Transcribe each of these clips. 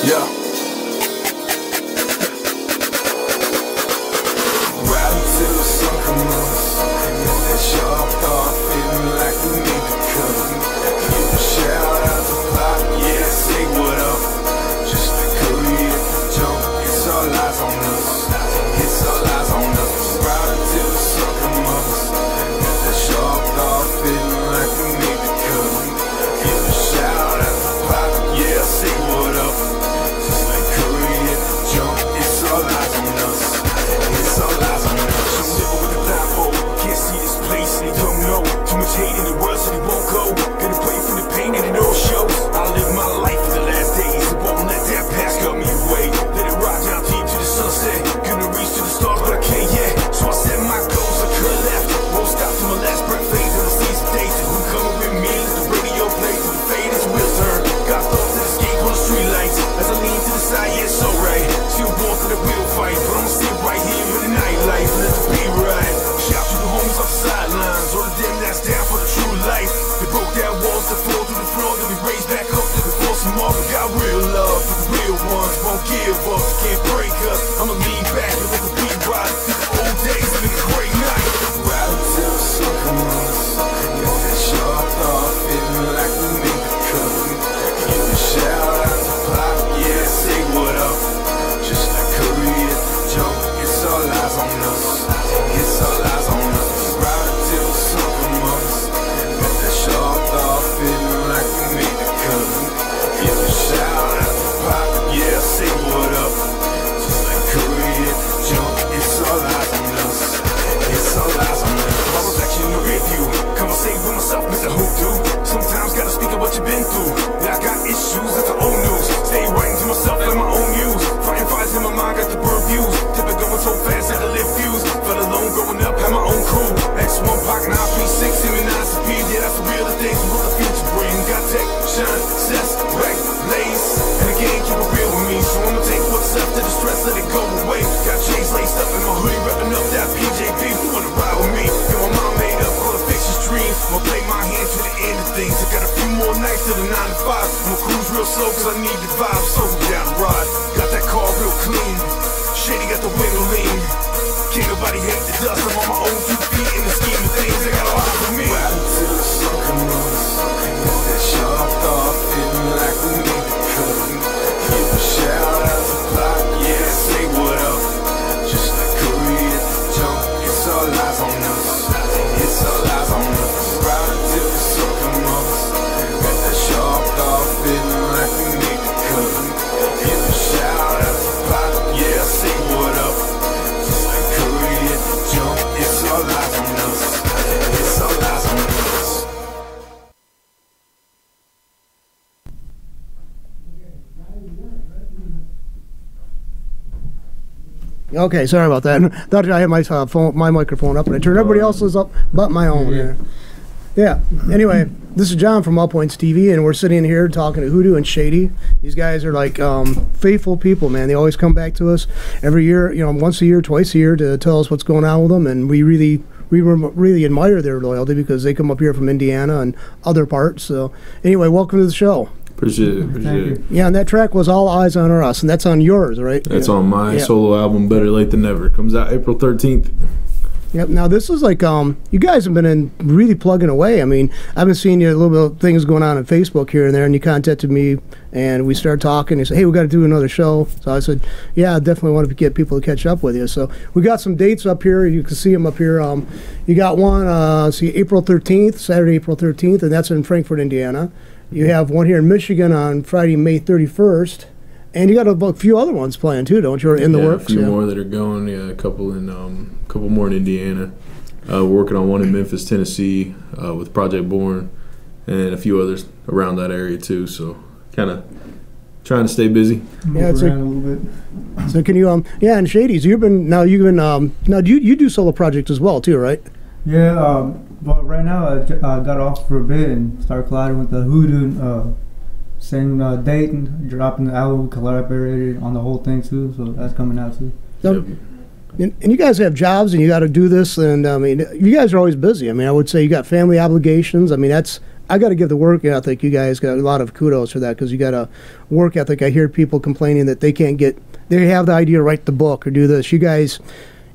Yeah. Ride until the sun comes up. Got that sharp thought feeling like we need to cut. Give a shout out to Pop, yeah, say what up. Just like Curry at the jump, it's all eyes on us. It's all eyes on us. Ride until the sun comes up. Got that sharp thought feeling like we need to cut. Give a shout out to Pop, yeah, say what up. Just like Curry at the jump, it's all eyes on us. It's all eyes on us. I'm living with the blindfold, can't see this place and they don't know. Too much hate in the world so they won't go. Gotta play from the pain and it all shows. I live my life for the last days, so won't let that past cut me away. Let it ride down deep to the sunset. Gonna reach to the stars but I can't yet. So I set my goals, I could left. Won't stop till my last breath fades and I seize the days. Who coming with me? Let the radio play till the fade as the wheels turn. Got thoughts that escape on the street lights. As I lean to the side, yeah, it's alright. Still born for the real fight, but I'ma sit right here with the nightlife. Let the beat ride. Shout to the homies off the sidelines, all of them that's down for the true life. They broke down walls that fall through the floor, then we raise back up, looking for some more. We got real love for the real ones, won't give up, can't break us. I'ma lean back and let the beat ride through the old days, it's been a great night. Ride until the sun comes up. Got that sharp thought feeling like we need to cut. Give a shout out to Pop, yeah, say what up. Just like Curry at the jump, it's all eyes on us. It's all eyes on us. Ride until the sun comes up. Got that sharp thought feeling like we need to cut. Give a shout out to Pop, yeah, say what up. Just like Curry at the jump, it's all eyes on us. It's all eyes on us. My reflection in the rear view, conversate with myself, Mr. Hoodu. Sometimes gotta speak of what you've been through. Yeah, I got issues, that's the old news. Stay writing to myself like my own muse. Fighting fires in my mind, got the burn views. Tipping going so fast, had to live fuse. Felt alone growing up, had my own crew. X1 Pac 936, M9 speed. Yeah, that's the real things, what the future bring. Got tech, shine, success, wreck, blaze. And again, keep it real with me. So I'ma take what's left of the stress, let it go away. Got chains laced up in my hoodie, repping up that PJP. Who wanna ride with me? And my mom made up all the fiction's dreams. I'ma play my hand to the end of things. I got a few more nights till the 9 to 5. I'ma cruise real slow cause I need the vibe. So we down the ride. Got that car real clean. Shady got the window lean. Can't nobody hate the dust. I'm on my own 2 feet in the scheme of things. I got a lot for me. Ride until the sun comes up. Got that sharp thought feeling like we need to cut. Give a shout out to Pop, yeah, say what up. Just like Curry at the jump, it's all eyes on us. It's all eyes on us. Ride until the sun comes up. Got that sharp thought feeling like we need to cut. Give a shout out to Pop, yeah, say what up. Just like Curry at the jump, it's all eyes on us. It's all eyes on us. Okay, sorry about that. Thought I had my my microphone up, and I turned everybody else's up but my own. Yeah. Anyway, this is John from All Points TV, and we're sitting here talking to Hoodu and Shady. These guys are like faithful people, man. They always come back to us every year, you know, once a year, twice a year, to tell us what's going on with them, and we really admire their loyalty because they come up here from Indiana and other parts. So anyway, welcome to the show. Appreciate it. Yeah, and that track was All Eyes on Us, and that's on yours, right? That's on my solo album, Better Late Than Never. Comes out April 13th. Yep. Now this is like you guys have been really plugging away. I mean, I've been seeing you a little bit of things going on Facebook here and there, and you contacted me, and we started talking. You said, "Hey, we got to do another show." So I said, "Yeah, I definitely want to get people to catch up with you." So we got some dates up here. You can see them up here. You got one, see, April 13th, Saturday, April 13th, and that's in Frankfort, Indiana. You have one here in Michigan on Friday, May 31st. And you got a few other ones planned too, don't you? Or in the works? A few more that are going. Yeah, a couple more in Indiana. We're working on one in Memphis, Tennessee, with Project Born, and a few others around that area too. So, kind of trying to stay busy. Yeah, it's around a little bit. So can you yeah, and Shady's you do solo projects as well too, right? Yeah, but right now I got off for a bit and started colliding with the Hoodu. Same date and dropping the album, collaborated on the whole thing too, so that's coming out too. So, and you guys have jobs and you got to do this, and I mean, you guys are always busy. I mean, I would say you got family obligations. I mean, that's I got to give the work ethic. You guys got a lot of kudos for that because you got a work ethic. I hear people complaining that they can't get. They have the idea to write the book or do this. You guys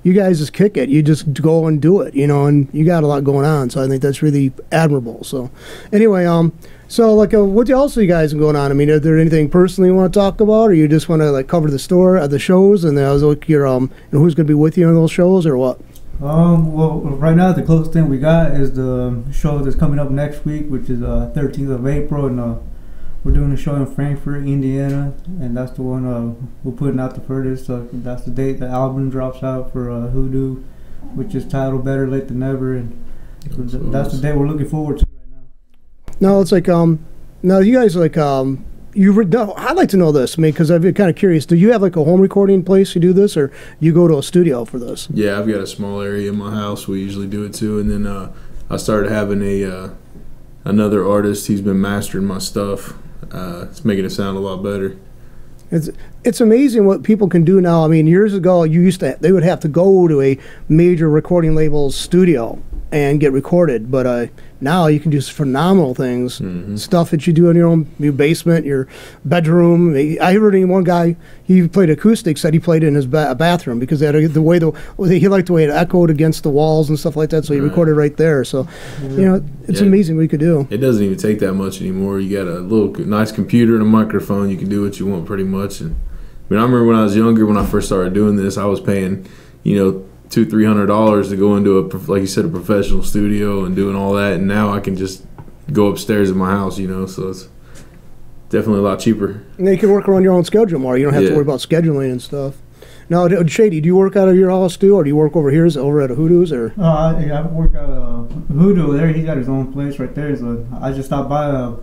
just kick it. You just go and do it, and you got a lot going on. So I think that's really admirable. So anyway, so like, what else are you guys going on? I mean, are there anything personally you want to talk about, or you just want to like cover the store, the shows, and I was like, your and who's going to be with you on those shows, or what? Well, right now the closest thing we got is the show that's coming up next week, which is 13th of April, and we're doing a show in Frankfort, Indiana, and that's the one we're putting out the furthest. So that's the date the album drops out for Hoodu, which is titled "Better Late Than Never," and that's the day we're looking forward to right now. No, it's like now you guys like I'd like to know this. I mean, because I've been kind of curious. Do you have like a home recording place you do this, or you go to a studio for this? Yeah, I've got a small area in my house. We usually do it too, and then I started having another artist. He's been mastering my stuff. It's making it sound a lot better. It's amazing what people can do now. I mean, years ago, they would have to go to a major recording label's studio and get recorded, but now you can do phenomenal things, stuff that you do in your basement, your bedroom. I heard one guy, he played acoustic, said he played it in his bathroom because he liked the way it echoed against the walls and stuff like that, so he recorded right there. So, it's amazing what you could do. It doesn't even take that much anymore. You got a little nice computer and a microphone. You can do what you want pretty much. And I remember when I was younger, when I first started doing this, I was paying, $200-300 to go into like you said, a professional studio and doing all that, and now I can just go upstairs in my house, so it's definitely a lot cheaper. And you can work around your own schedule more. You don't have to worry about scheduling and stuff. Now, Shady, do you work out of your house too, or do you work over at a Hoodu's, or? I work out of Hoodu there. He's got his own place right there, so I just stopped by.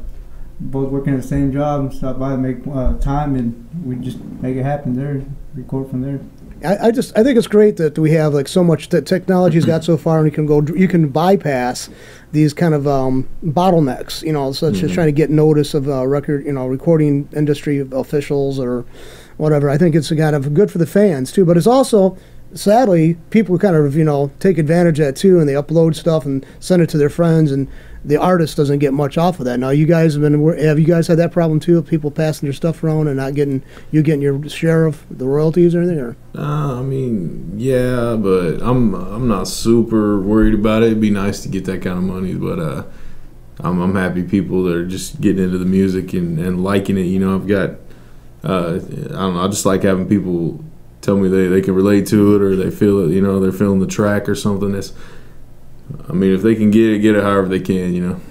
Both working the same job, stop by and make time, and we just make it happen there, record from there. I think it's great that we have like so much that technology's got so far, and you can bypass these kind of bottlenecks, such as trying to get notice of recording industry officials or whatever. I think it's kind of good for the fans too, but it's also, sadly, people kind of take advantage of that too, and they upload stuff and send it to their friends, and the artist doesn't get much off of that. Now, have you guys had that problem too, of people passing their stuff around and not getting your share of the royalties or anything? Or? Yeah, but I'm not super worried about it. It'd be nice to get that kind of money, but I'm happy people that are just getting into the music and liking it. I've got I don't know. I just like having people tell me they can relate to it, or they feel it. They're feeling the track or something. If they can get it however they can,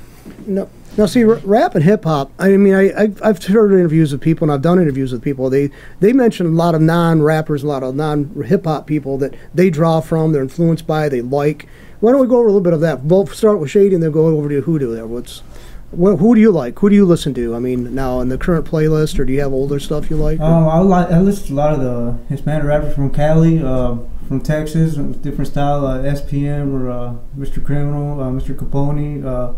No, see, rap and hip hop. I mean, I've heard interviews with people, and I've done interviews with people. They mention a lot of non-rappers, a lot of non-hip hop people that they draw from, they're influenced by, they like. Why don't we go over a little bit of that? We'll start with Shady and then go over to Hoodu there. Who do you like? Who do you listen to? I mean, now in the current playlist, or do you have older stuff you like? I listen to a lot of the Hispanic rappers from Cali, from Texas, different style, SPM or Mr. Criminal, Mr. Capone.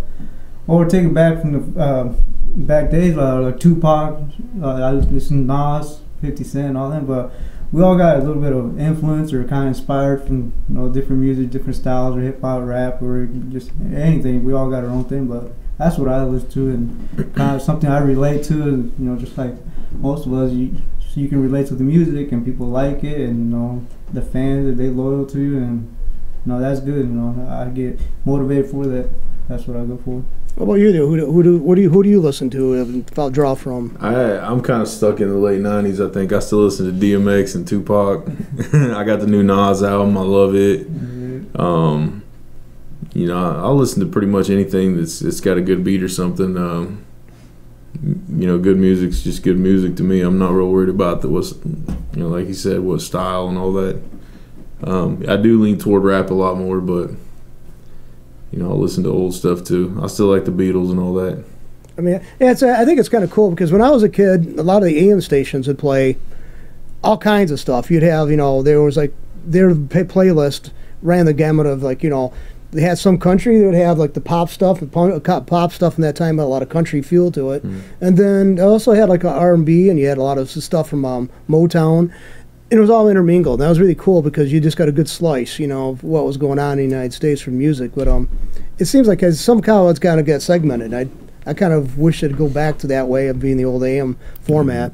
We're taking back from the back days, like Tupac. I listen to Nas, 50 Cent, all them, but we all got a little bit of influence or kind of inspired from different music, different styles, or hip hop, rap, or just anything. We all got our own thing, but that's what I listen to, and kind of something I relate to. Just like most of us, you can relate to the music, and people like it, and the fans that they loyal to you, and that's good. I get motivated for that. That's what I go for. What about you? Who do you listen to and draw from? I'm kind of stuck in the late '90s. I think I still listen to DMX and Tupac. I got the new Nas album. I love it. I'll listen to pretty much anything that's got a good beat or something. Good music's just good music to me. I'm not real worried about like you said, what style and all that. I do lean toward rap a lot more, but I'll listen to old stuff too. I still like the Beatles and all that. I mean, I think it's kind of cool because when I was a kid, a lot of the AM stations would play all kinds of stuff. You'd have, there was like their playlist ran the gamut of they had some country. They would have like the pop stuff, pop stuff in that time had a lot of country feel to it, and then they also had like R&B, and you had a lot of stuff from Motown. And it was all intermingled. And that was really cool because you just got a good slice, of what was going on in the United States for music. But it seems like as somehow it's kind of get segmented. I kind of wish it'd go back to that way of being the old AM format.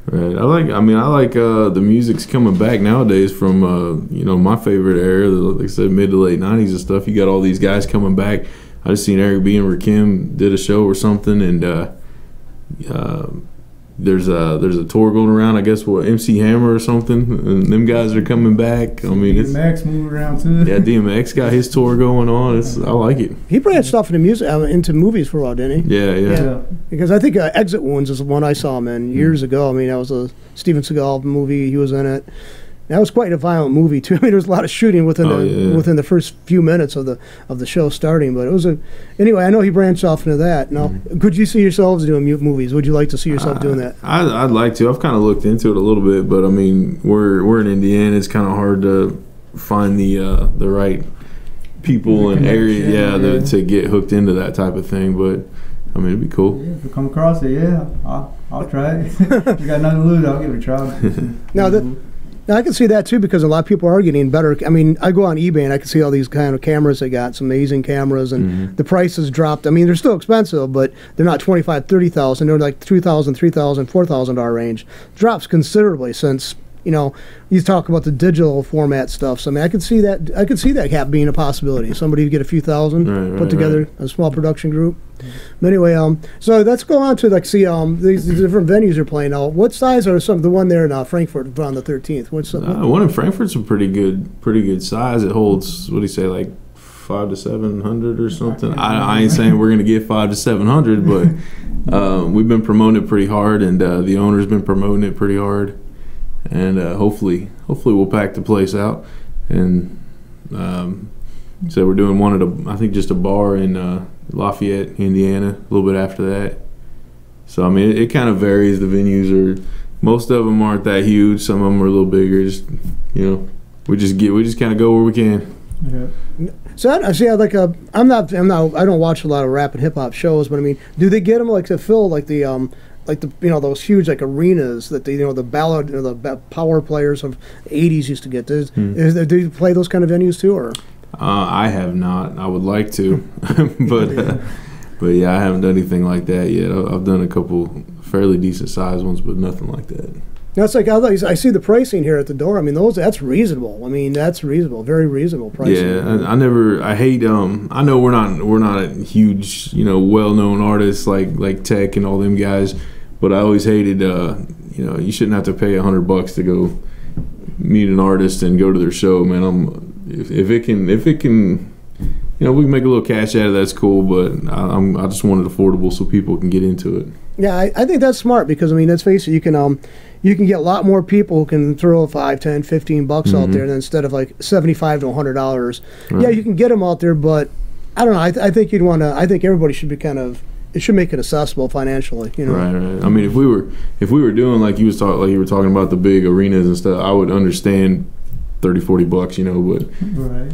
Right. I like the music's coming back nowadays from my favorite era, like I said, mid to late '90s and stuff. You got all these guys coming back. I just seen Eric B and Rakim did a show or something, and there's a tour going around. I guess MC Hammer or something, and them guys are coming back. I mean, DMX moving around too. Yeah, DMX got his tour going on. I like it. He branched off into music, into movies for a while, didn't he? Yeah. Because I think Exit Wounds is the one I saw him in years ago. I mean, that was a Steven Seagal movie. He was in it. That was quite a violent movie too. I mean, there was a lot of shooting within the first few minutes of the show starting. But it was anyway. I know he branched off into that. Now, could you see yourselves doing movies? Would you like to see yourself doing that? I'd like to. I've kind of looked into it a little bit, but I mean, we're in Indiana. It's kind of hard to find the right people and area, to get hooked into that type of thing. But I mean, it'd be cool. Yeah, if you come across it, I'll try it. You got nothing to lose, I'll give it a try. Now, I can see that, too, because a lot of people are getting better. I mean, I go on eBay, and I can see all these kind of cameras they got, some amazing cameras, and the prices dropped. I mean, they're still expensive, but they're not $25,000, $30,000. They're like $2,000, $3,000, $4,000 range. Drops considerably since, you talk about the digital format stuff. So, I mean, I could see that being a possibility. Somebody get a few thousand, put together a small production group. But anyway, so let's go on to these different venues you're playing now. What size are the one there in Frankfurt on the 13th? One in Frankfurt's a pretty good size. It holds, what do you say, like 500 to 700 or something. I ain't saying we're gonna get 500 to 700, but we've been promoting it pretty hard, and the owner's been promoting it pretty hard, and hopefully we'll pack the place out. And so we're doing one at I think just a bar in Lafayette, Indiana, a little bit after that. So I mean, it kind of varies. The venues most of them aren't that huge. Some of them are a little bigger. Just we just kind of go where we can. Yeah. So I don't watch a lot of rap and hip hop shows, but I mean, do they get them to fill those huge arenas that the power players of the 80s used to get? Do you play those kind of venues too, or? I have not. I would like to, but yeah, I haven't done anything like that yet. I've done a couple fairly decent sized ones, but nothing like that. Now it's I see the pricing here at the door. I mean, that's reasonable. I mean, that's reasonable, very reasonable pricing. Yeah, I hate. I know we're not a huge, well known artists like Tech and all them guys, but I always hated. You shouldn't have to pay $100 to go meet an artist and go to their show, man. If it can, we can make a little cash out of that's cool. But I just want it affordable so people can get into it. Yeah, I think that's smart because I mean, let's face it, you can get a lot more people who can throw $5, $10, $15 out there than instead of like $75 to $100. Right. Yeah, you can get them out there, but I don't know. I think you'd want to. I think everybody should be it should make it accessible financially. Right. I mean, if we were doing like you were talking about the big arenas and stuff, I would understand $30, $40,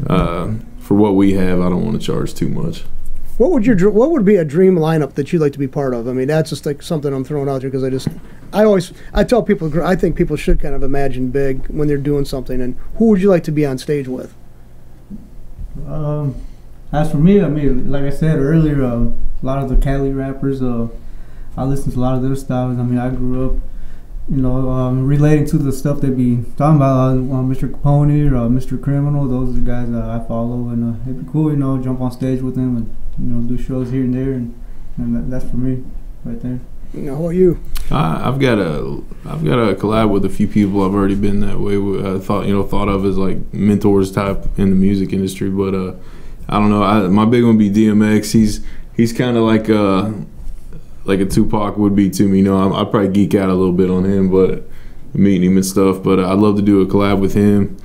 but for what we have, I don't want to charge too much. What would be a dream lineup that you'd like to be part of? I mean, that's just like something I'm throwing out there because I tell people I think people should kind of imagine big when they're doing something. And who would you like to be on stage with? As for me, I mean, like I said earlier, a lot of the Cali rappers, I listen to a lot of their styles. I mean, I grew up, relating to the stuff they be talking about, Mr. Capone or Mr. Criminal. Those are the guys that I follow, and it'd be cool, jump on stage with them and do shows here and there, and that's for me, right there. How about you? I've got a collab with a few people I've already been that way with. Thought of as like mentors type in the music industry, but I don't know. My big one would be DMX. He's kind of like a Tupac would be to me. I'd probably geek out a little bit on him, but meeting him and stuff. But I'd love to do a collab with him.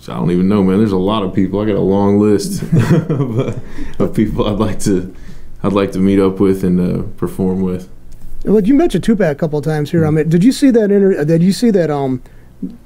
I don't even know, man. There's a lot of people. I got a long list of people I'd like to meet up with and perform with. Well, you mentioned Tupac a couple of times here. I mean, did you see that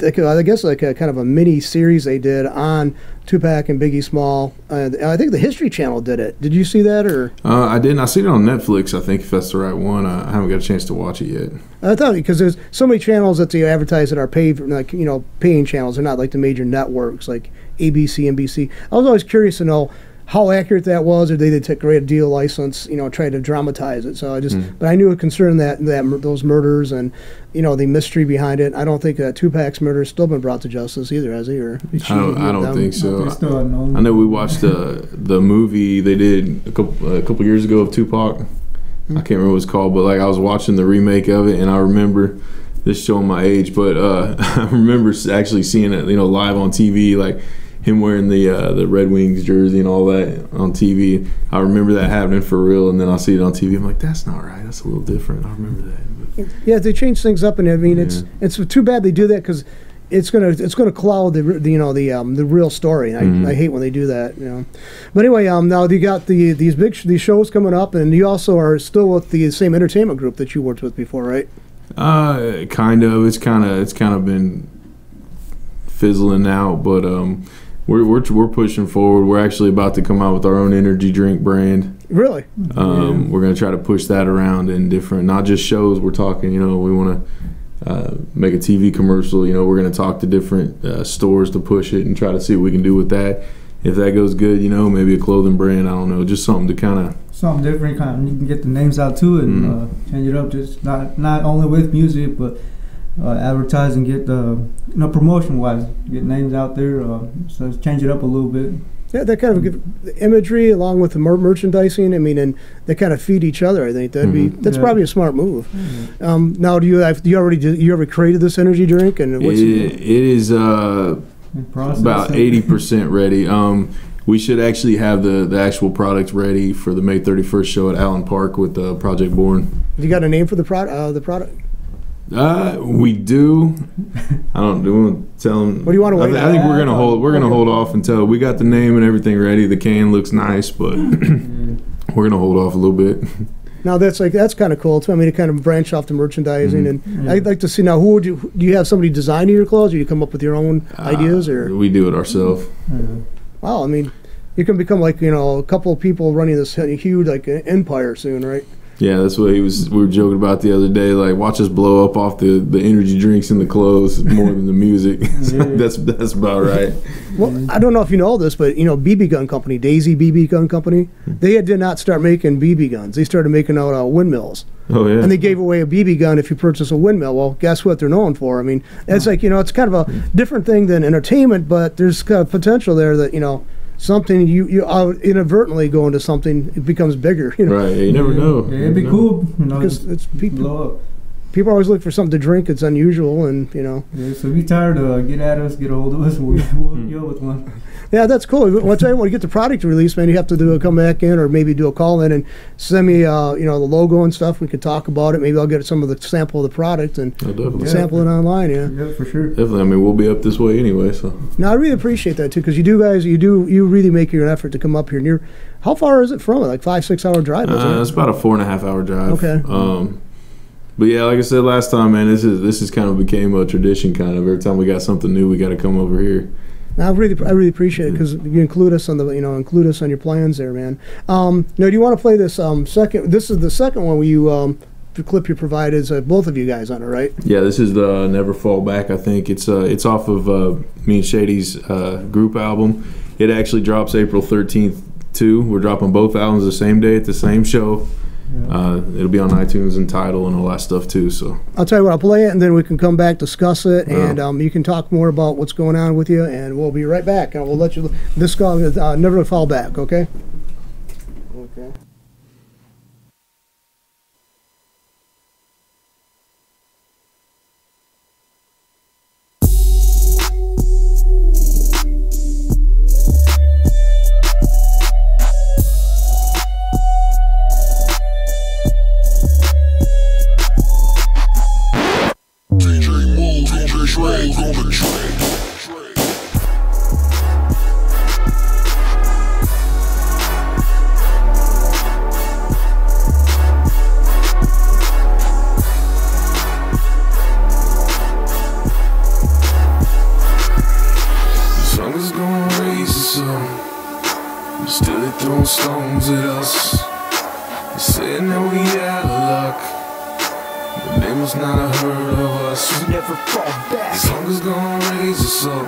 I guess like a kind of a mini series they did on Tupac and Biggie Small. I think the History Channel did it. Did you see that or? I didn't. I seen it on Netflix. I think if that's the right one. I haven't got a chance to watch it yet. I thought because there's so many channels that they advertise that are paid, like paying channels. They're not like the major networks like ABC, NBC. I was always curious to know how accurate that was, or they took a great deal license, try to dramatize it. So but I knew it concerned that those murders and, the mystery behind it. I don't think Tupac's murder has still been brought to justice either, has he? Or I don't think so. They're still unknown. I know we watched the movie they did a couple years ago of Tupac. I can't remember what it's called, but like I was watching the remake of it, and I remember this showing my age, but I remember actually seeing it, live on TV, like him wearing the Red Wings jersey and all that on TV. I remember that happening for real, and then I see it on TV. I'm like, that's not right. That's a little different. I remember that. But, yeah, they change things up, and I mean, it's too bad they do that because it's gonna cloud the real story. I hate when they do that. But anyway, now you got these shows coming up, and you also are still with the same entertainment group that you worked with before, right? Kind of. It's kind of been fizzling out, but we're pushing forward. We're actually about to come out with our own energy drink brand. Really? We're going to try to push that around in different, not just shows. We're talking, we want to make a TV commercial. We're going to talk to different stores to push it and try to see what we can do with that. If that goes good, maybe a clothing brand. I don't know, just something to kind of something different. Kind of, you can get the names out too and change it up. Just not only with music, but advertising, get promotion wise, get names out there. So change it up a little bit. Yeah, that kind of the imagery along with the merchandising. I mean, and they kind of feed each other. I think that's probably a smart move. Now, do you ever created this energy drink? And it is about 80% ready. We should actually have the actual product ready for the May 31st show at Allen Park with Project Born. You got a name for the product? We do. I don't want to tell them. What do you want to wait? I think we're gonna hold off until we got the name and everything ready. The can looks nice, but we're gonna hold off a little bit. Now that's kind of cool too. I mean, to kind of branch off to merchandising, and I'd like to see now. Do you have somebody designing your clothes, or you come up with your own ideas, or we do it ourselves? Wow, I mean, you can become like a couple of people running this huge empire soon, right? Yeah, that's what we were joking about the other day. Like, watch us blow up off the energy drinks and the clothes more than the music. So that's about right. Well, I don't know if you know this, but BB gun company, Daisy BB gun company, they did not start making BB guns. They started making out windmills. Oh yeah. And they gave away a BB gun if you purchase a windmill. Well, guess what they're known for? I mean, it's like it's kind of a different thing than entertainment, but there's kind of potential there that something you inadvertently go into something, it becomes bigger. Right, you never know. Yeah, it'd be cool. Because it's people. Blow up. People always look for something to drink that's unusual, and Yeah, so if you're tired, get at us, get a hold of us, and we'll hook you up with one. Yeah, that's cool. I'll tell you, when you get the product released, man, you have to come back in, or maybe do a call in and send me, the logo and stuff. We could talk about it. Maybe I'll get some of the sample of the product and sample it online. Yeah, for sure. Definitely. I mean, we'll be up this way anyway. So. No, I really appreciate that too, because you really make your effort to come up here. And how far is it from it? Like 5-6 hour drive? It's about a 4.5 hour drive. Okay. But yeah, like I said last time, man, this is kind of became a tradition. Kind of every time we got something new, we got to come over here. I really appreciate it because you include us on your plans there, man. Now, do you want to play this second? This is the second one where the clip you provided is both of you guys on it, right? Yeah, this is the Never Fall Back. I think it's off of me and Shady's group album. It actually drops April 13th too. We're dropping both albums the same day at the same show. Yeah. It'll be on iTunes and Tidal and all that stuff too. So I'll tell you what, I'll play it and then we can come back, discuss it, and you can talk more about what's going on with you, and we'll be right back. And we'll let you. This song is Never Fall Back. Okay. Okay. stones at us. They're saying that we out of luck, but they must not have heard of us. We never fall back. As long as gonna raise us up,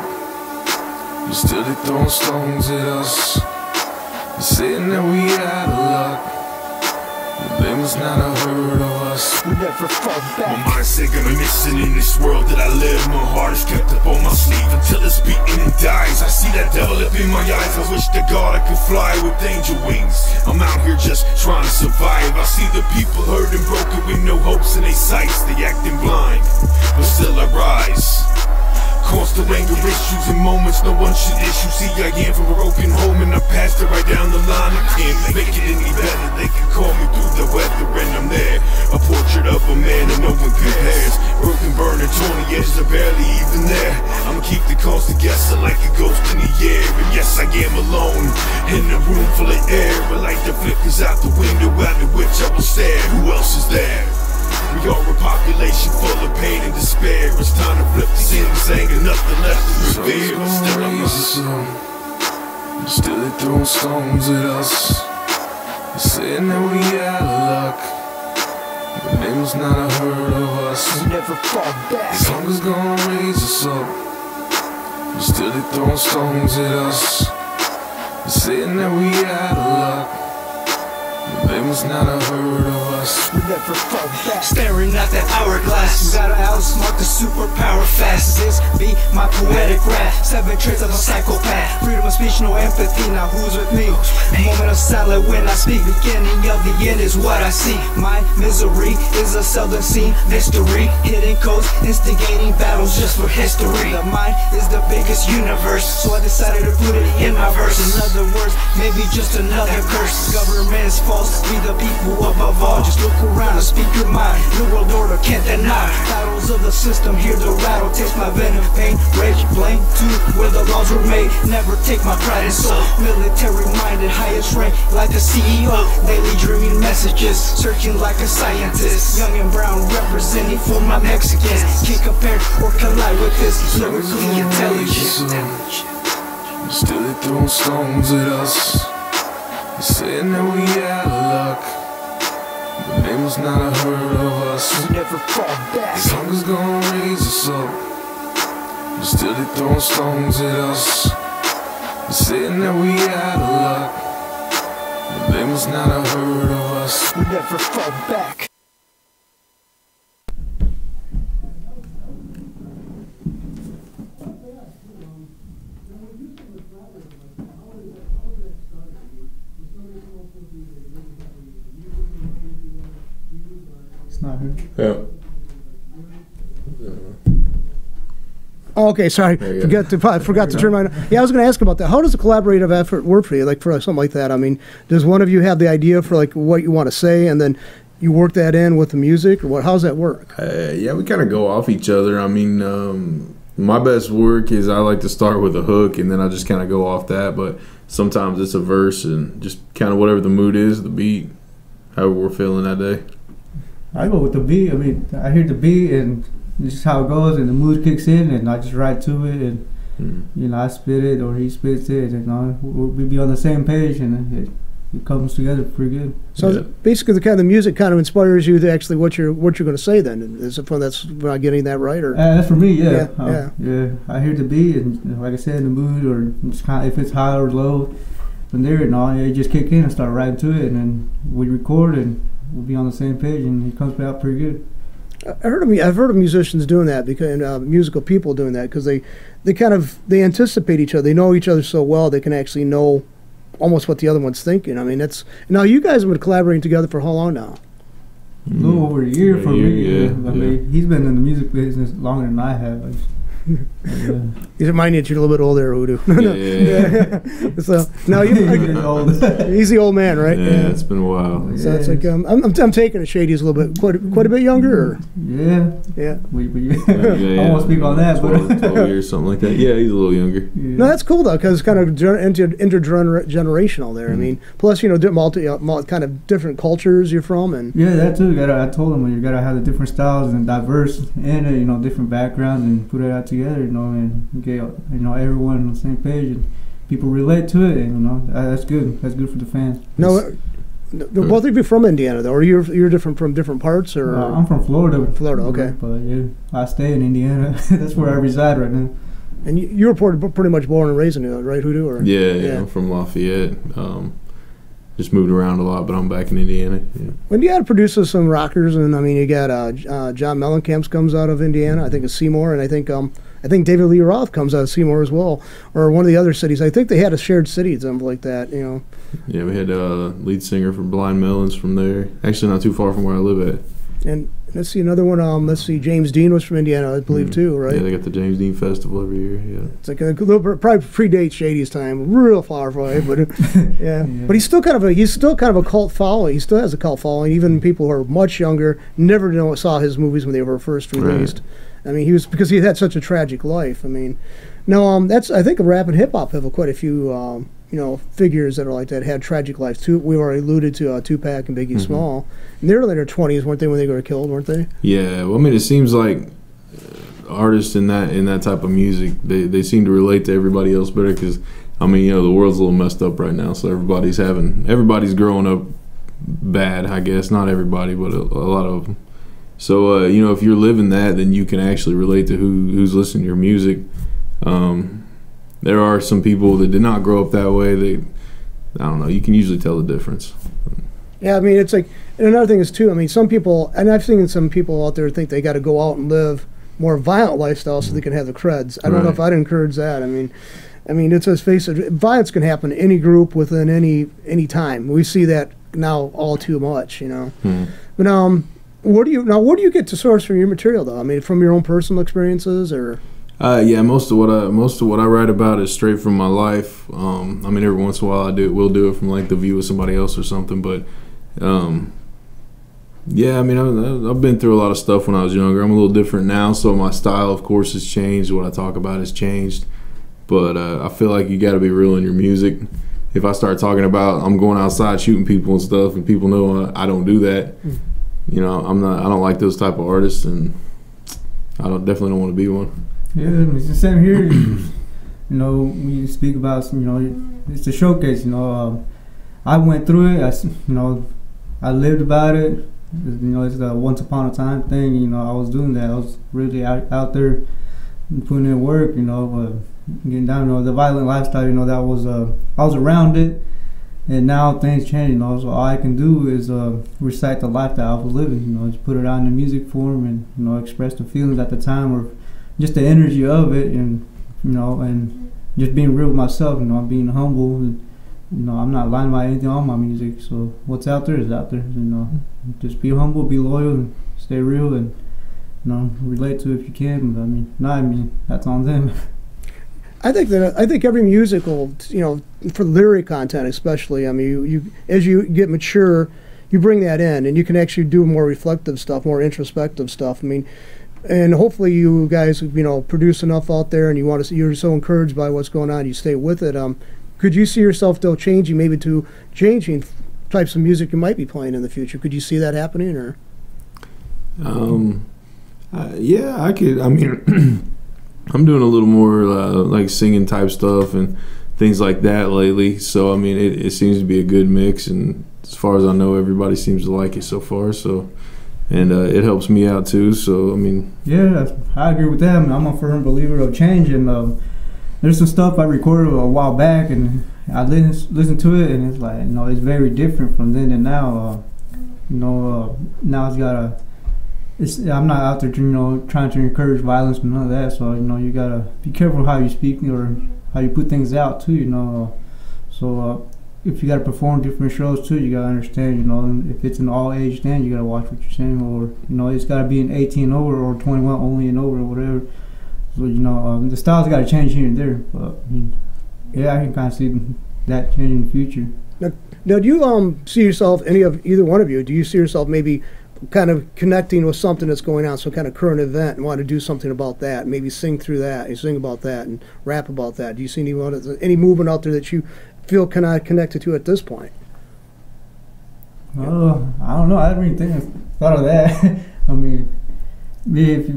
but still they throwing stones at us. They're saying that we out of luck, they must not have heard of us. We never fall My back. mind's sick of missing in this world that I live. My heart is kept up on my sleeve until it's beaten and dies. I see that devil up in my eyes. I wish to God I could fly with angel wings. I'm out here just trying to survive. I see the people hurt and broken with no hopes in their sights. They acting blind, but still I rise. Constant anger issues and moments no one should issue. See, I am from a broken home and I passed it right down the line. I can't make it any better. They can call me through the weather and I'm there. A portrait of a man and no one compares. Broken, burning, torn, the edges are barely even there. I'ma keep the constant guessing like a ghost in the air. And yes, I am alone in a room full of air. But like the flickers out the window out of which I will stare. Who else is there? We are a population full of pain and despair. It's time to flip the sins, anger, nothing left to reveal. Still I'm up, still they throwing stones at us. They're saying that we out of luck, but they must not have heard of us. We never fall back. As long as gonna raise us up, but still they throwing stones at us. They're saying that we out of luck, they must not have heard of us. We never fall back. Staring at that hourglass, gotta outsmart the superpower fast. This be my poetic rap, 7 traits of a psychopath. Freedom of speech, no empathy, now who's with me? A moment of silence when I speak, beginning of the end is what I see. My misery is a seldom seen mystery, hidden codes, instigating battles just for history. The mind is the biggest universe, so I decided to put it in my verse. In other words, maybe just another curse. Government's false, be the people above all. Just look around and speak your mind. New world order can't deny. Battles of the system, hear the rattle. Taste my venom, pain, rage, blame to where the laws were made. Never take my pride and soul. Military minded, highest rank like the CEO. Daily dreaming messages, searching like a scientist. Young and brown representing for my Mexicans. Can't compare or collide with this lyrically intelligent. Still they throwing stones at us. They're saying that we out of luck, but they must not have heard of us. We never fall back. As long as gonna raise us up, but still they throwing stones at us. They're saying that we out of luck, but they must not have heard of us. We never fall back. It's not her. Yeah. Oh, okay, sorry. you go. I forgot to turn my. Yeah, I was going to ask about that. How does a collaborative effort work for you? Like for something like that. I mean, does one of you have the idea for like what you want to say, and then you work that in with the music, or what? How's that work? Yeah, we kind of go off each other. I mean, my best work is I like to start with a hook, and then I just kind of go off that. But sometimes it's a verse, and just kind of whatever the mood is, the beat, however we're feeling that day. I go with the beat. I mean, I hear the beat and this is how it goes, and the mood kicks in, and I just write to it, and you know, I spit it or he spits it, and we be on the same page, and it comes together pretty good. So Yeah. basically, the kind of music kind of inspires you to actually what you're going to say. Then is it from that's am I getting that right? Or That's for me, yeah. Yeah, I hear the beat, and like I said, the mood, or it's kind of, if it's high or low, from there and all, you just kick in and start writing to it, and then we record, and we'll be on the same page, and it comes out pretty good. I've heard of musicians doing that because musical people doing that because they anticipate each other. They know each other so well they can actually know almost what the other one's thinking. I mean, that's now you guys have been collaborating together for how long now? A little over a year for me. Yeah, I mean, he's been in the music business longer than I have. He's reminding you a little bit older, Hoodu. Yeah. So now he's the old man, right? Yeah, it's been a while. So it's like I'm taking a Shady is a little bit quite a bit younger. Or? Yeah. Yeah. I won't speak on that, 12 but years, something like that. Yeah, he's a little younger. No, that's cool though, because it's kind of intergenerational there. I mean, plus kind of different cultures you're from, and yeah, that too. I told him you gotta have the different styles and diverse and different backgrounds and put it out together, and get everyone on the same page and people relate to it, and you know that's good. That's good for the fans. No, both of you from Indiana though, or you're different from different parts, or I'm from Florida. Florida, okay. But yeah, I stay in Indiana. That's where I reside right now. And you were pretty much born and raised in Indiana, right, Hoodu? Or? Yeah, I'm from Lafayette. Just moved around a lot, but I'm back in Indiana. Yeah. Indiana produces some rockers, and I mean, you got John Mellencamp comes out of Indiana. I think it's Seymour, and I think David Lee Roth comes out of Seymour as well, or one of the other cities. I think they had a shared city, something like that. You know. Yeah, we had lead singer from Blind Melons from there. Actually, not too far from where I live at. And let's see another one. Let's see, James Dean was from Indiana, I believe, too, right? Yeah, they got the James Dean Festival every year. Yeah, it's like a little bit, probably predates Shady's time, real far away, but yeah. But he's still kind of a cult following. He still has a cult following. Even people who are much younger never saw his movies when they were first released. Right. I mean, because he had such a tragic life. I mean, no, I think rap and hip hop have quite a few figures that are like that, had tragic lives too. We already alluded to Tupac and Biggie Small. And they're in their 20s, weren't they, when they were killed, weren't they? Yeah, well, I mean, it seems like artists in that type of music, they seem to relate to everybody else better because, I mean, the world's a little messed up right now, so everybody's growing up bad, I guess. Not everybody, but a lot of them. So, if you're living that, then you can actually relate to who's listening to your music. There are some people that did not grow up that way. I don't know. You can usually tell the difference. Yeah, I mean, it's like, and another thing is too, I mean, some people, and I've seen some people out there think they got to go out and live more violent lifestyle so they can have the creds. I don't know if I'd encourage that. I mean, it's, let's face it, violence can happen in any group within any time. We see that now all too much, But where do you get to source for your material though? I mean, from your own personal experiences, or? Yeah, most of what I write about is straight from my life. I mean, every once in a while we'll do it from like the view of somebody else or something. But yeah, I mean, I've been through a lot of stuff when I was younger. I'm a little different now, so my style, of course, has changed. What I talk about has changed. But I feel like you got to be real in your music. If I start talking about I'm going outside shooting people and stuff, and people know I don't do that, I don't like those type of artists, and I definitely don't want to be one. Yeah, it's the same here. We speak about, it's a showcase. I went through it. I lived about it. It's a once upon a time thing. I was doing that. I was really out there putting in work. Getting down. The violent lifestyle. That was I was around it, and now things change. So all I can do is recite the life that I was living. Just put it out in the music form and express the feelings at the time or just the energy of it, and and just being real with myself. Being humble, and I'm not lying about anything on my music. So what's out there is out there. Just be humble, be loyal, and stay real, and relate to it if you can. But that's on them. I think every musical, for lyric content especially. I mean, you as you get mature, you bring that in, and you can actually do more reflective stuff, more introspective stuff. I mean. And hopefully you guys, produce enough out there, and you're so encouraged by what's going on, you stay with it. Could you see yourself still changing types of music you might be playing in the future? Could you see that happening, or? Yeah, I could. I mean, I'm doing a little more like singing type stuff and things like that lately. So I mean, it seems to be a good mix, and as far as I know, everybody seems to like it so far. So. And it helps me out too. So I mean, yeah, I agree with that. I'm a firm believer of change, and there's some stuff I recorded a while back, and I listened to it, and it's like it's very different from then and now. Now it's gotta. I'm not out there trying to encourage violence and none of that. So you gotta be careful how you speak or how you put things out too. So. If you got to perform different shows too, you got to understand, if it's an all-age thing, you got to watch what you're saying, or, it's got to be an 18 over or 21 only and over or whatever. So, the style's got to change here and there. But, yeah, I can kind of see that changing in the future. Now, do you see yourself, either one of you, do you see yourself maybe kind of connecting with something that's going on, some kind of current event, and want to do something about that, maybe sing through that, and sing about that, and rap about that? Do you see any movement out there that you feel connected to at this point? I don't know. I haven't really thought of that. I mean, if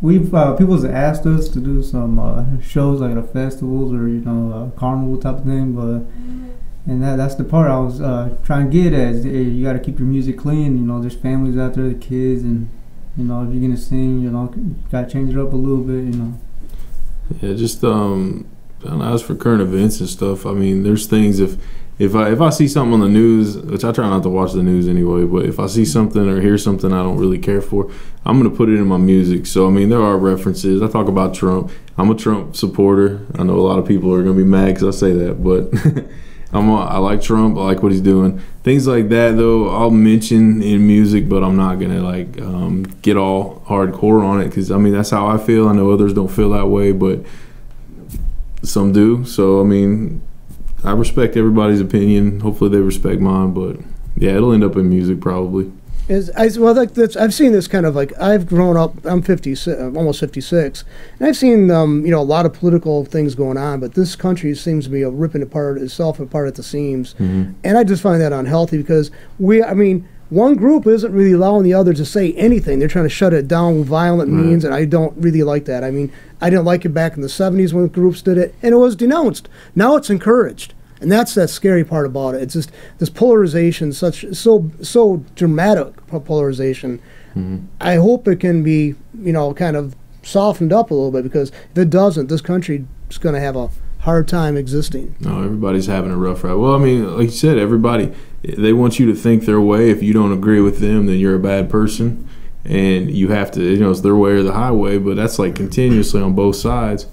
we've people's asked us to do some shows like at festivals or carnival type of thing, but and that's the part I was trying to get at. Is, you got to keep your music clean. You know, there's families out there, the kids, and if you're gonna sing, you got to change it up a little bit. Yeah, just I don't know, as for current events and stuff, I mean, there's things if I see something on the news, which I try not to watch the news anyway, but if I see something or hear something I don't really care for, I'm going to put it in my music. So, I mean, there are references. I talk about Trump. I'm a Trump supporter. I know a lot of people are going to be mad because I say that, but I like Trump. I like what he's doing. Things like that, though, I'll mention in music, but I'm not going to, get all hardcore on it because, I mean, that's how I feel. I know others don't feel that way, but some do. So, I mean, I respect everybody's opinion. Hopefully they respect mine, but yeah, it'll end up in music probably. I've seen this kind of like, I've grown up, I'm 50, almost 56, and I've seen a lot of political things going on, but this country seems to be ripping itself apart at the seams, and I just find that unhealthy because one group isn't really allowing the other to say anything. They're trying to shut it down with violent means, and I don't really like that. I mean, I didn't like it back in the 70s when groups did it, and it was denounced. Now it's encouraged, and that's that scary part about it. It's just this polarization, so dramatic polarization. I hope it can be, kind of softened up a little bit, because if it doesn't, this country is going to have a hard time existing. No, everybody's having a rough ride. Well, I mean, like you said, everybody, they want you to think their way. If you don't agree with them, then you're a bad person, and you have to, it's their way or the highway, but that's like continuously on both sides.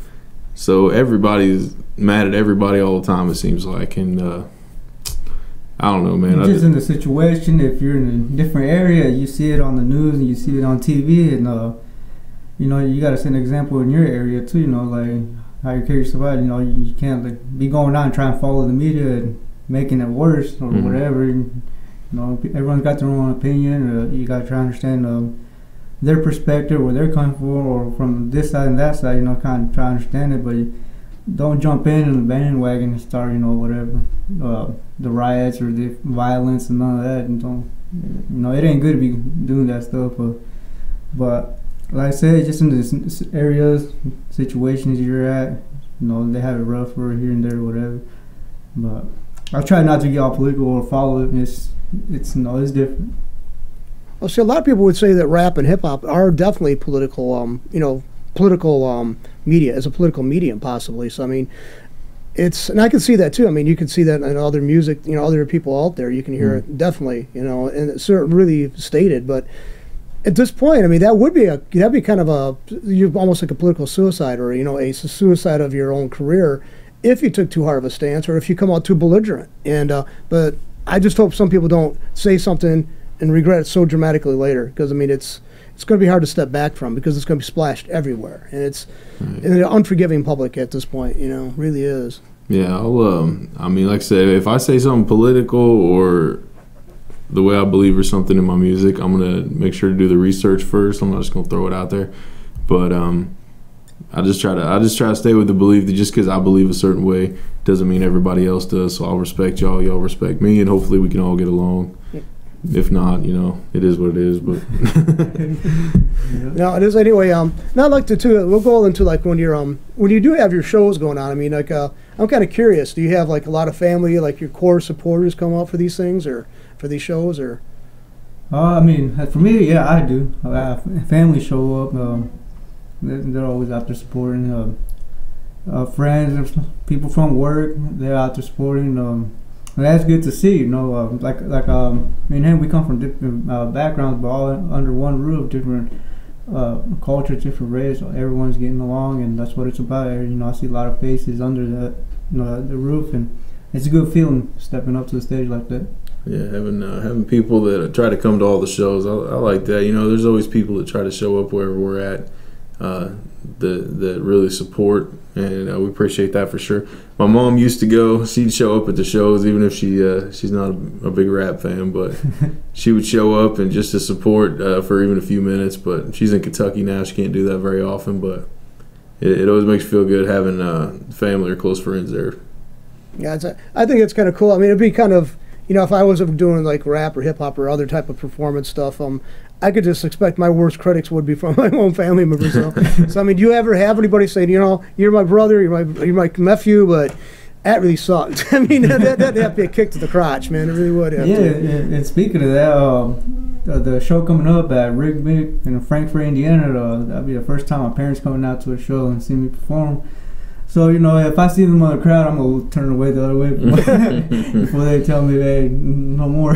So everybody's mad at everybody all the time, it seems like, and I don't know, man. Just in the situation, if you're in a different area, you see it on the news and you see it on TV, and you got to set an example in your area too. Like how you carry yourself out. You can't be going out and trying to follow the media and making it worse or whatever. Everyone's got their own opinion. Or you got to try to understand their perspective, where they're coming from, or from this side and that side. Kind of try to understand it, but don't jump in the bandwagon and start, whatever, the riots or the violence and none of that. And don't, it ain't good to be doing that stuff. But like I said, just in this areas, situations you're at, they have it rougher here and there, whatever. But I try not to get all political or follow it. It's different. Well, see, a lot of people would say that rap and hip hop are definitely political. Political media, as a political medium, possibly. So I mean, and I can see that too. I mean, you can see that in other music. Other people out there, you can hear it definitely. And it's sort of really stated, but. At this point, I mean, that'd be kind of you're almost like a political suicide, or a suicide of your own career, if you took too hard of a stance, or if you come out too belligerent. And but I just hope some people don't say something and regret it so dramatically later, because I mean, it's going to be hard to step back from, because it's going to be splashed everywhere, and it's an unforgiving public at this point. Really is. Yeah, I mean, like I said, if I say something political or the way I believe or something in my music, I'm gonna make sure to do the research first. I'm not just gonna throw it out there, but I just try to stay with the belief that just because I believe a certain way doesn't mean everybody else does. So I'll respect y'all respect me, and hopefully we can all get along. If not, it is what it is. But no, it is anyway. Not like we'll go into like when you do have your shows going on. I mean, like I'm kind of curious. Do you have like a lot of family, like your core supporters, come out for these things or for these shows, or? I mean, for me, yeah, I do. Family show up. They're always out there supporting. Friends, people from work, they're out there supporting. And that's good to see. Like me and him, we come from different backgrounds, but all under one roof, different cultures, different race. Everyone's getting along, and that's what it's about. I see a lot of faces under the roof, and it's a good feeling stepping up to the stage like that. Yeah, having people that try to come to all the shows, I like that. There's always people that try to show up wherever we're at, that really support, and we appreciate that for sure. My mom used to go; she'd show up at the shows, even if she's not a big rap fan, but she would show up and just to support for even a few minutes. But she's in Kentucky now; she can't do that very often. But it always makes you feel good having family or close friends there. Yeah, I think it's kind of cool. I mean, it'd be kind of. If I was doing like rap or hip hop or other type of performance stuff, I could just expect my worst critics would be from my own family members. So I mean, do you ever have anybody say, you know, you're my brother, you're my nephew, but that really sucked? I mean, that'd have to be a kick to the crotch, man. It really would have Yeah, to. and speaking of that, the show coming up at Rigby in Frankfort, Indiana, that'll be the first time my parents coming out to a show and see me perform. So, you know, if I see them in the crowd, I'm going to turn away the other way before they tell me, hey, no more.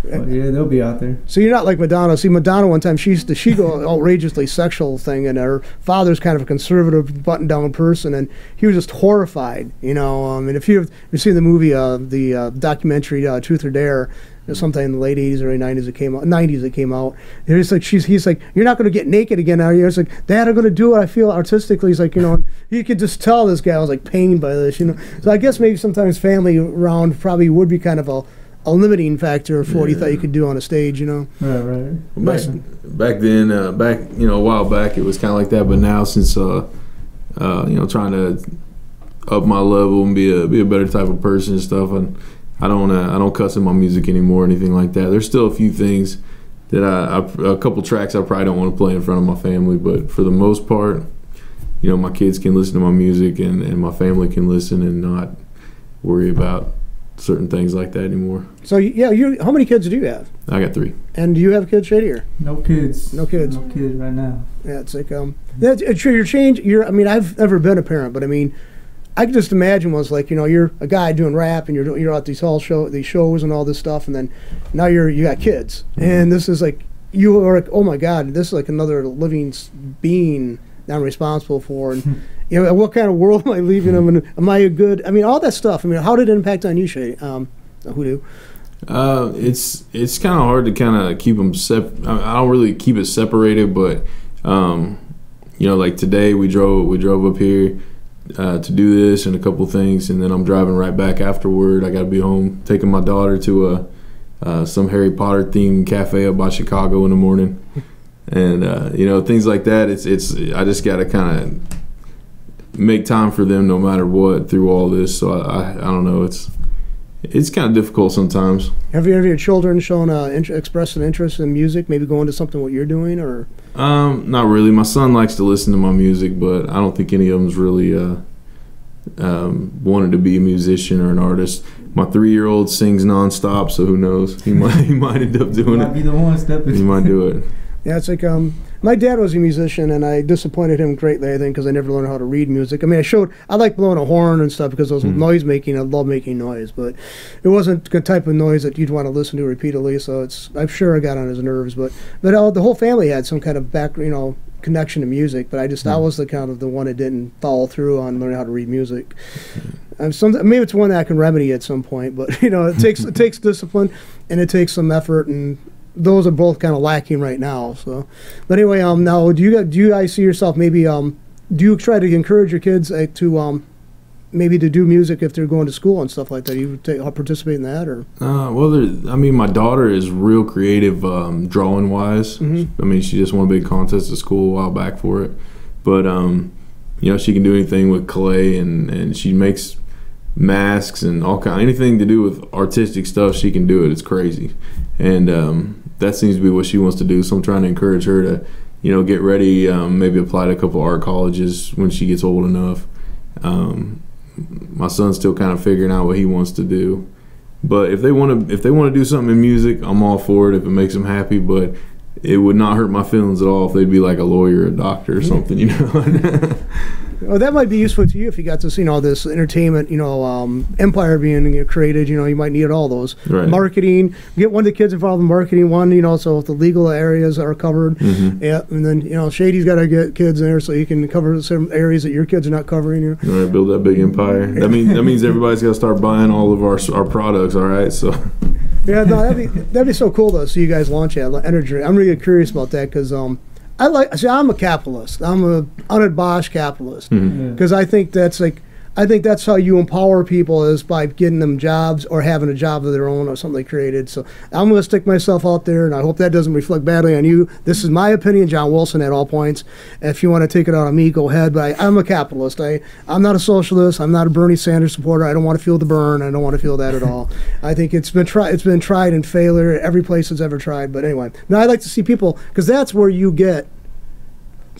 But yeah, they'll be out there. So you're not like Madonna. See, Madonna one time, she go outrageously sexual thing, and her father's kind of a conservative, button-down person, and he was just horrified, you know. And if you've seen the movie, the documentary Truth or Dare, sometime in the late 80s, early 90s it came out. 90s it came out. And it's like he's like, you're not going to get naked again, are you? It's like, Dad, I'm going to do what I feel artistically. He's like, you know, and you could just tell this guy was like pained by this, you know. So I guess maybe sometimes family around probably would be kind of a limiting factor for what you thought you could do on a stage, you know. Right. Back then, you know, a while back, it was kind of like that. But now, since you know, trying to up my level and be a better type of person and stuff, and I don't cuss in my music anymore or anything like that. There's still a few things that a couple tracks I probably don't want to play in front of my family, but for the most part, you know, my kids can listen to my music and my family can listen and not worry about certain things like that anymore. So yeah, how many kids do you have? I got 3. And do you have kids, Shady? Or? No kids. No kids. No kids right now. Yeah, it's like that's your change. I mean, I've never been a parent, but I mean, I can just imagine was like, you know, you're a guy doing rap and you're at these shows and all this stuff, and then now you got kids, and this is like you are like, oh my God, this is like another living being that I'm responsible for, and you know, what kind of world am I leaving them? And am I a good? I mean, all that stuff. I mean, how did it impact on you, Shady? Hoodu? It's kind of hard to kind of keep them I don't really keep it separated, but you know, like today we drove up here to do this and a couple things, and then I'm driving right back afterward. I got to be home taking my daughter to some Harry Potter themed cafe up by Chicago in the morning, and you know, things like that. It's I just got to kind of make time for them no matter what through all this. So I don't know. It's kind of difficult sometimes. Have your children shown expressed an interest in music? Maybe going to something what you're doing, or? Not really. My son likes to listen to my music, but I don't think any of them's really wanted to be a musician or an artist. My 3-year-old sings nonstop, so who knows? He might end up doing it. Might be the one stepping. He might do it. Yeah, it's like my dad was a musician, and I disappointed him greatly, I think, because I never learned how to read music. I mean, I like blowing a horn and stuff because I was noise making. I love making noise, but it wasn't the type of noise that you'd want to listen to repeatedly. So I'm sure I got on his nerves, but the whole family had some kind of connection to music, but I was the kind of the one that didn't follow through on learning how to read music. Maybe it's one that I can remedy at some point, but you know, it takes discipline and it takes some effort, and those are both kind of lacking right now. So, but anyway, now do you guys see yourself maybe? Do you try to encourage your kids to maybe to do music if they're going to school and stuff like that? You participate in that, or? Well, I mean, my daughter is real creative, drawing wise. I mean, she just won a big contest at school a while back for it, but you know, she can do anything with clay, and she makes masks and anything to do with artistic stuff. She can do it. It's crazy, and that seems to be what she wants to do. So I'm trying to encourage her to, you know, get ready, maybe apply to a couple art colleges when she gets old enough. My son's still kind of figuring out what he wants to do, but if they want to do something in music, I'm all for it if it makes them happy. But it would not hurt my feelings at all if they'd be like a lawyer or a doctor or something, you know. Well, that might be useful to you if you got to see, you know, this entertainment, you know, empire being created. You know, you might need all those. Right. Marketing, get one of the kids involved in marketing. One, you know, so if the legal areas are covered. Yeah, and then, you know, Shady's got to get kids in there so you can cover some areas that your kids are not covering. You know? All right, build that big empire. That means everybody's got to start buying all of our products. All right, so. Yeah, no, that'd be so cool though. So you guys launch that energy. I'm really curious about that because I'm a capitalist. I'm a unabashed capitalist because I think that's like I think that's how you empower people, is by getting them jobs or having a job of their own or something they created. So I'm going to stick myself out there, and I hope that doesn't reflect badly on you. This is my opinion, John Wilson, at all points. If you want to take it out on me, go ahead. But I'm a capitalist. I'm not a socialist. I'm not a Bernie Sanders supporter. I don't want to feel the burn. I don't want to feel that at all. I think it's been tried and failure every place it's ever tried. But anyway, now I'd like to see people, because that's where you get.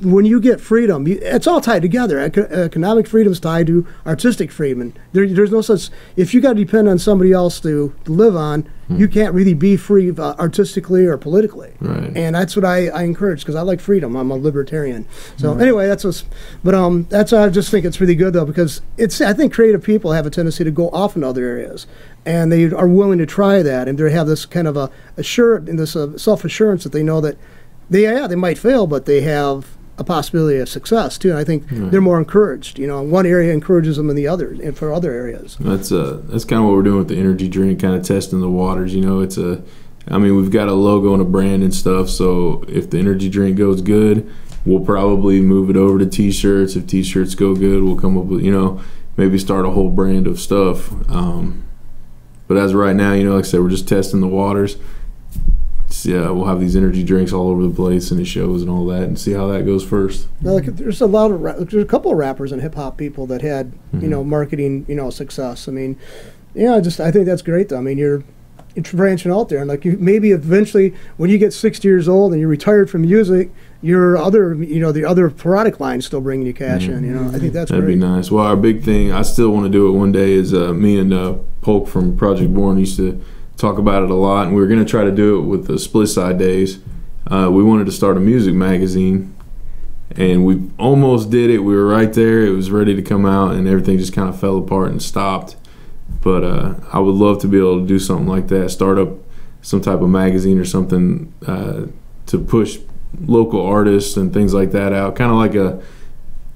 When you get freedom, it's all tied together. Economic freedom is tied to artistic freedom. There's no such. If you got to depend on somebody else to live on, you can't really be free artistically or politically. Right. And that's what I encourage, because I like freedom. I'm a libertarian. So anyway, that's I just think it's really good though, because I think creative people have a tendency to go off in other areas, and they are willing to try that, and they have this kind of self assurance that they know that they might fail, but they have a possibility of success too, and I think they're more encouraged. One area encourages them in the other, and for other areas. That's kind of what we're doing with the energy drink, kind of testing the waters. We've got a logo and a brand and stuff. So if the energy drink goes good, we'll probably move it over to T-shirts. If T-shirts go good, we'll come up with maybe start a whole brand of stuff. But as of right now, like I said, we're just testing the waters. Yeah, we'll have these energy drinks all over the place and the shows and all that, and see how that goes first. Now, there's a couple of rappers and hip hop people that had marketing success. I mean, I think that's great though. I mean, you're branching out there, and maybe eventually when you get 60 years old and you're retired from music, the other product line's still bringing you cash in. I think that'd be nice. Well, our big thing, I still want to do it one day, is me and Polk from Project Born used to talk about it a lot, and we were going to try to do it with the Split Side days. We wanted to start a music magazine, and we almost did it. We were right there. It was ready to come out, and everything just kind of fell apart and stopped. But I would love to be able to do something like that, start up some type of magazine or something to push local artists and things like that out, kind of like a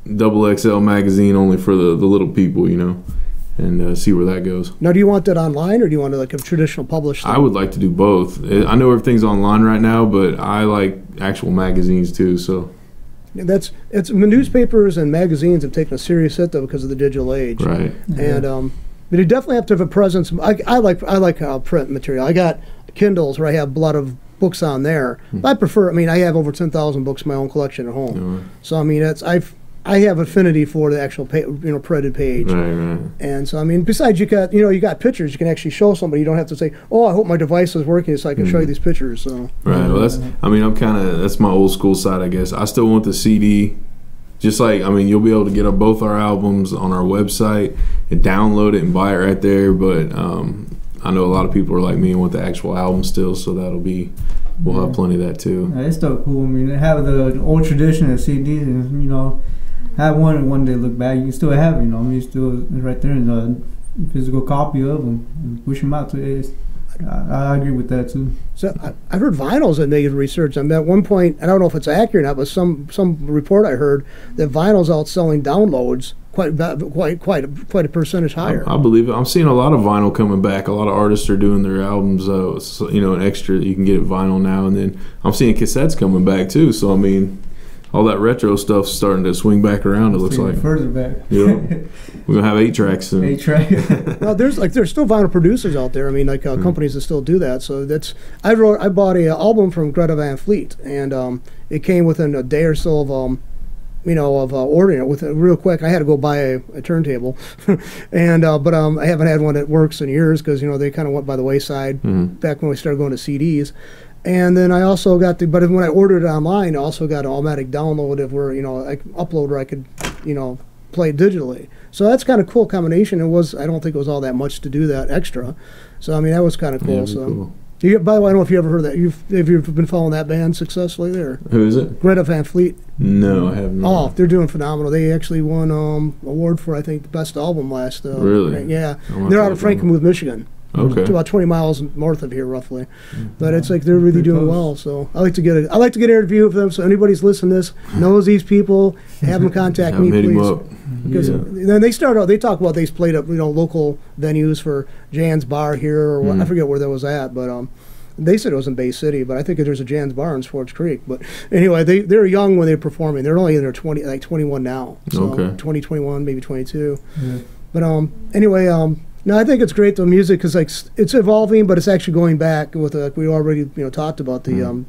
XXL magazine, only for the little people, and see where that goes. Now, do you want that online, or do you want a traditional published thing? I would like to do both. I know everything's online right now, but I like actual magazines too. So it's newspapers and magazines have taken a serious hit though because of the digital age. Right. And but you definitely have to have a presence. I like print material. I got Kindles where I have a lot of books on there. I prefer. I have over 10,000 books in my own collection at home. So I have affinity for the actual printed page. Right. And so besides you got pictures you can actually show somebody. You don't have to say, "Oh, I hope my device is working so I can show you these pictures." So right. Well, that's my old school side, I guess. I still want the CD. Just like, you'll be able to get both our albums on our website and download it and buy it right there. But I know a lot of people are like me and want the actual album still, so we'll have plenty of that too. Yeah, it's still cool. They have the old tradition of CDs, and have one day look back, you can still have it. You still right there in the physical copy of them, and push them out to it. I agree with that too. So I heard vinyls that made research. At one point, I don't know if it's accurate or not, but some report I heard that vinyl's outselling downloads quite a percentage higher. I believe it. I'm seeing a lot of vinyl coming back. A lot of artists are doing their albums, an extra. You can get it vinyl now, and then I'm seeing cassettes coming back too. So all that retro stuff's starting to swing back around. It looks like further back. Yeah, we're gonna have 8-tracks soon. 8-track. Well, there's still vinyl producers out there. Companies that still do that. So I bought an album from Greta Van Fleet, and it came within a day or so of ordering it with it real quick. I had to go buy a turntable, and but I haven't had one that works in years because they kind of went by the wayside back when we started going to CDs. And then I also got but when I ordered it online, I also got an automatic download of where I could upload where I could play digitally. So that's kind of cool combination. I don't think it was all that much to do that extra. So that was kind of cool. Yeah, so. Cool. By the way, I don't know if you ever heard that. Have you been following that band successfully there? Who is it? Greta Van Fleet. No, I have not. Oh, they're doing phenomenal. They actually won award for, I think, the best album last. Really? Yeah. They're out of Frankenmuth, Michigan. Okay. About 20 miles north of here, roughly. But it's they're really doing well. So I like to get an interview of them. So anybody's listening to this knows these people, have them contact me, hit please. Him up. Because then they start out. They talk about they've played up local venues for Jan's Bar here, or I forget where that was at, but They said it was in Bay City, but I think there's a Jan's Bar in Swartz Creek. But anyway, they were young when they were performing. They're only in their 21 now. So Okay. 21, maybe 22. Yeah. But anyway, no, I think it's great. The music is like it's evolving, but it's actually going back with we already talked about the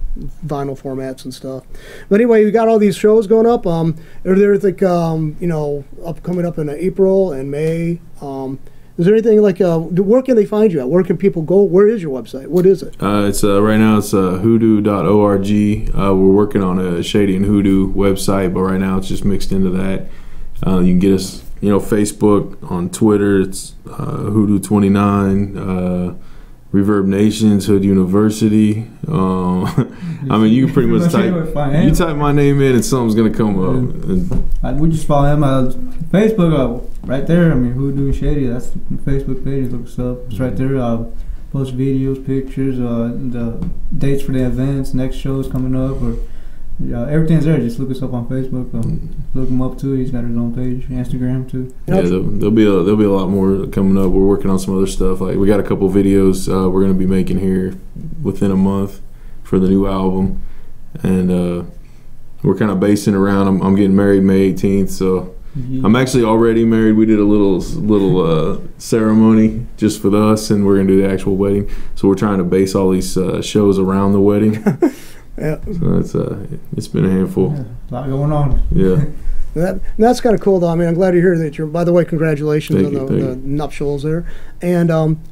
vinyl formats and stuff. But anyway, we got all these shows going up. Are there like coming up in April and May? Is there anything like where can they find you at? Where can people go? Where is your website? What is it? It's right now it's hoodoo.org. We're working on a Shady and Hoodoo website, but right now it's just mixed into that. You can get us, Facebook, on Twitter. It's Hoodoo29, Reverb Nations, Hood University. I mean, you can pretty much type my name in and something's gonna come up. We just follow him on Facebook, right there. I mean, Hoodu and Shady. That's the Facebook page. Look us up. It's right there. Post videos, pictures, the dates for the events, next shows coming up, or everything's there. Just look us up on Facebook. Look him up too. He's got his own page, Instagram too. Yeah, there'll be a lot more coming up. We're working on some other stuff. Like we got a couple videos we're gonna be making here within a month for the new album, and we're kind of basing around. I'm getting married May 18th, so I'm actually already married. We did a little ceremony just for us, and we're gonna do the actual wedding. So we're trying to base all these shows around the wedding. Yeah. So it's been a handful. Yeah, a lot going on. Yeah. That's kind of cool, though. I mean, I'm glad to hear that you're. By the way, congratulations Thank on you. the nuptials there. And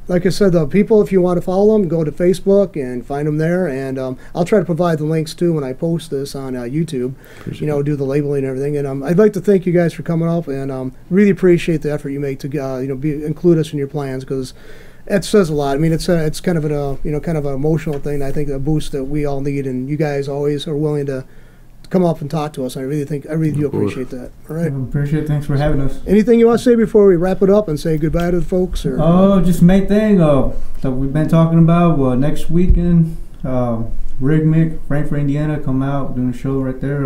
like I said, the people, if you want to follow them, go to Facebook and find them there. And I'll try to provide the links too when I post this on YouTube. Do the labeling and everything. And I'd like to thank you guys for coming up, and really appreciate the effort you make to include us in your plans, because it says a lot. I mean, it's kind of kind of an emotional thing. I think a boost that we all need, and you guys always are willing to come up and talk to us. I really do appreciate that. All right. Appreciate it. Thanks for having us. Anything you want to say before we wrap it up and say goodbye to the folks? Or just main thing that we've been talking about. Next weekend, Rigmic, Frankfort, Indiana, come out, doing a show right there.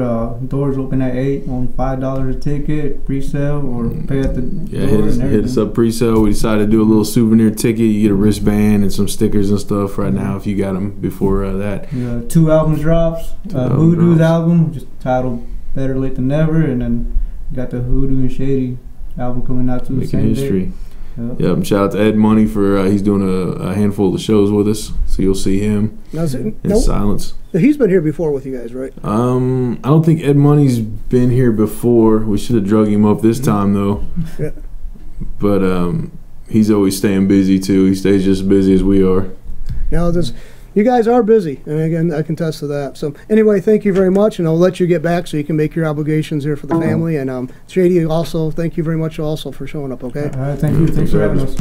Doors open at 8, only $5 a ticket, pre-sale, or pay at the door. Hit us up pre-sale. We decided to do a little souvenir ticket. You get a wristband and some stickers and stuff right now if you got them before that. 2 albums drops. Hoodu's album, just titled Better Late Than Never, and then got the Hoodu and Shady album coming out too. Making history. Day. Yep. Shout out to Ed Money for he's doing a handful of shows with us, so you'll see him in silence. He's been here before with you guys, right? I don't think Ed Money's been here before. We should have drug him up this time though. Yeah. But he's always staying busy too. He stays just as busy as we are. You guys are busy, and again, I can attest to that. So anyway, thank you very much, and I'll let you get back so you can make your obligations here for the family. And Shady, also, thank you very much also for showing up, okay? All right, thank you. Thanks for having us.